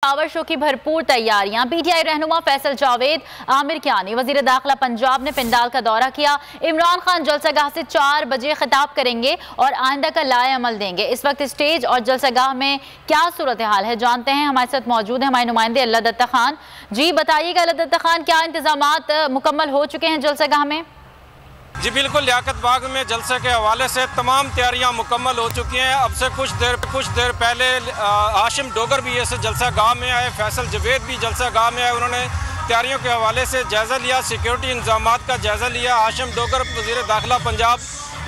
Flower show की भरपूर तैयारियां। पीटीआई रहनुमा फैसल जावेद, आमिर कियानी, वजीर दाखिला पंजाब ने पिंडाल का दौरा किया। इमरान खान जलसागाह से 4 बजे खिताब करेंगे और आइंदा का लाए अमल देंगे। इस वक्त स्टेज और जलसागाह में क्या सूरत हाल है जानते हैं। हमारे साथ मौजूद है हमारे नुमाइंदे अल्लाह दत्ता खान। जी बताइएगा अल्लाह दत्ता खान, क्या इंतजामात मुकम्मल हो चुके हैं जलसागाह में? जी बिल्कुल, लियाकत बाग में जलसे के हवाले से तमाम तैयारियां मुकम्मल हो चुकी हैं। अब से कुछ देर पहले हाशिम डोगर भी ऐसे जलसा गाह में आए, फैसल जावेद भी जलसा गाह में आए। उन्होंने तैयारियों के हवाले से जायज़ा लिया, सिक्योरिटी इंतजामात का जायज़ा लिया। हाशिम डोगर वज़ीर दाखिला पंजाब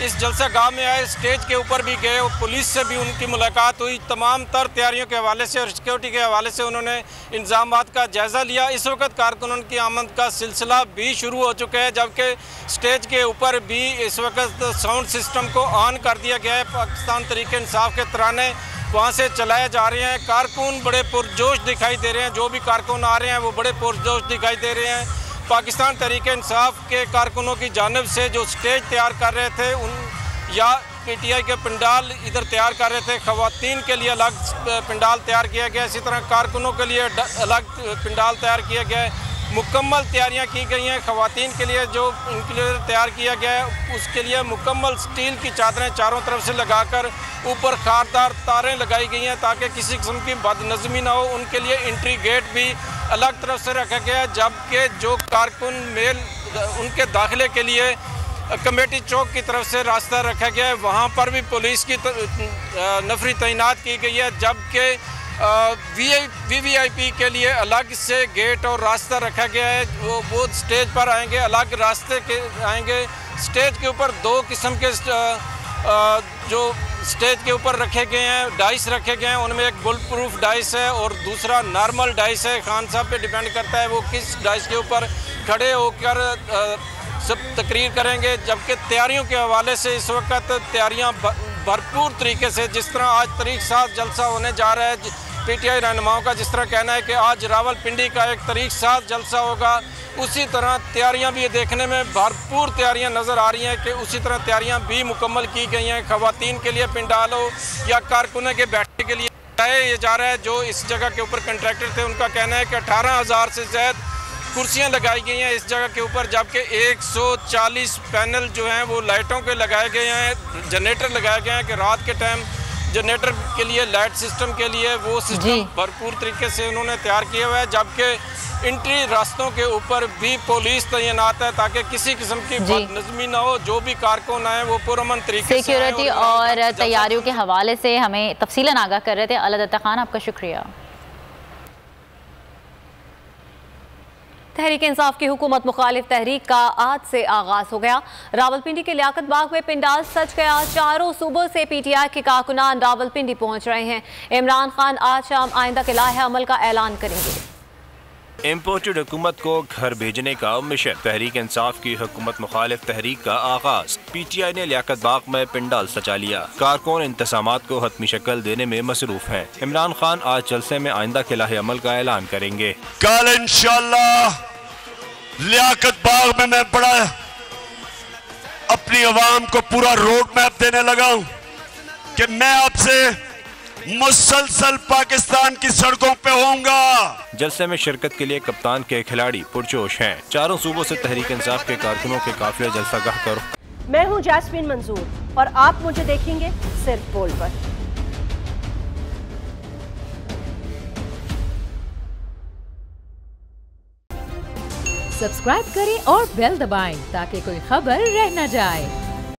इस जलसा गाह में आए, स्टेज के ऊपर भी गए और पुलिस से भी उनकी मुलाकात हुई। तमाम तर तैयारियों के हवाले से और सिक्योरिटी के हवाले से उन्होंने इंतजामात का जायज़ा लिया। इस वक्त कारकुनों की आमद का सिलसिला भी शुरू हो चुका है, जबकि स्टेज के ऊपर भी इस वक्त साउंड सिस्टम को ऑन कर दिया गया है। पाकिस्तान तहरीक इंसाफ के तराने वहाँ से चलाए जा रहे हैं। कारकुन बड़े पुरजोश दिखाई दे रहे हैं, जो भी कारकुन आ रहे हैं वो बड़े पुरजोश दिखाई दे रहे हैं। पाकिस्तान तहरीक इंसाफ के कारकुनों की जानिब से जो स्टेज तैयार कर रहे थे या पीटीआई के पंडाल इधर तैयार कर रहे थे, ख़वातीन के लिए अलग पंडाल तैयार किया गया, इसी तरह कारकुनों के लिए अलग पंडाल तैयार किया गया है। मुकम्मल तैयारियां की गई हैं। ख़वातीन के लिए जो उनके लिए तैयार किया गया है उसके लिए मुकम्मल स्टील की चादरें चारों तरफ से लगाकर ऊपर खारदार तारें लगाई गई हैं ताकि किसी किस्म की बदनज़मी ना हो। उनके लिए एंट्री गेट भी अलग तरफ से रखा गया है, जबकि जो कारकुन मेल उनके दाखिले के लिए कमेटी चौक की तरफ से रास्ता रखा गया है, वहाँ पर भी पुलिस की नफरी तैनात की गई है। जबकि वीवीआईपी के लिए अलग से गेट और रास्ता रखा गया है। वो स्टेज पर आएंगे, अलग रास्ते के आएंगे। स्टेज के ऊपर 2 किस्म के जो स्टेज के ऊपर रखे गए हैं, डाइस रखे गए हैं। उनमें एक बुल प्रूफ डाइस है और दूसरा नॉर्मल डाइस है। खान साहब पे डिपेंड करता है वो किस डाइस के ऊपर खड़े होकर सब तकरीर करेंगे। जबकि तैयारियों के हवाले से इस वक्त तैयारियां भरपूर तरीके से, जिस तरह आज तारीख 7 जलसा होने जा रहा है, पीटीआई रहनुमाओं का जिस तरह कहना है कि आज रावलपिंडी का एक तारीख 7 जलसा होगा, उसी तरह तैयारियां भी देखने में भरपूर तैयारियां नज़र आ रही हैं कि उसी तरह तैयारियां भी मुकम्मल की गई हैं। ख़वातीन के लिए पिंडाल हो या कारकुनों के बैठने के लिए ये जा रहा है। जो इस जगह के ऊपर कंट्रैक्टर थे उनका कहना है कि 18,000 से ज़्यादा कुर्सियां लगाई गई हैं इस जगह के ऊपर, जबकि 140 पैनल जो हैं वो लाइटों के लगाए गए हैं। जनरेटर लगाए गए हैं कि रात के टाइम जनरेटर के लिए, लाइट सिस्टम के लिए वो सिस्टम भरपूर तरीके से उन्होंने तैयार किया हुआ है। जबकि एंट्री रास्तों के ऊपर भी पुलिस तैनात है ताकि किसी किस्म की बदनज़मी ना हो। जो भी कारकुन आए वो पुरअमन तरीके से सिक्योरिटी और तैयारियों के हवाले से हमें तफसीलन आगाह कर रहे थे अल्लाह दत्ता खान, आपका शुक्रिया। तहरीक इंसाफ की हुकूमत मुखालिफ तहरीक का आज से आगाज हो गया। रावलपिंडी के लियाकत बाग में पिंडाल सज गया। चारों सूबों से पीटीआई के कारकुनान रावलपिंडी पहुंच रहे हैं। इमरान खान आज शाम आइंदा के लाहे अमल का ऐलान करेंगे। इम्पोर्टेड हुकूमत को घर भेजने का मिशन। तहरीक इंसाफ की हुकूमत मुखालिफ तहरीक का आगाज। पीटीआई ने लियाकत बाग में पिंडाल सजा लिया। कारकुन इंतजामात को हतमी शक्ल देने में मसरूफ हैं। इमरान खान आज जलसे में आइंदा के लाहे अमल का ऐलान करेंगे। कल इंशाअल्लाह लियाकत बाग में मैं बड़ा अपनी आवाम को पूरा रोड मैप देने लगा हूं कि मैं आपसे मुसलसल पाकिस्तान की सड़कों पे होऊंगा। जलसे में शिरकत के लिए कप्तान के खिलाड़ी पुरजोश हैं। चारों सूबों से तहरीक इंसाफ के कारकुनों के काफिले जलसागाह कर। मैं हूं जैस्मीन मंजूर और आप मुझे देखेंगे सिर्फ बोल पर। सब्सक्राइब करें और बेल दबाएं ताकि कोई खबर रह न जाए।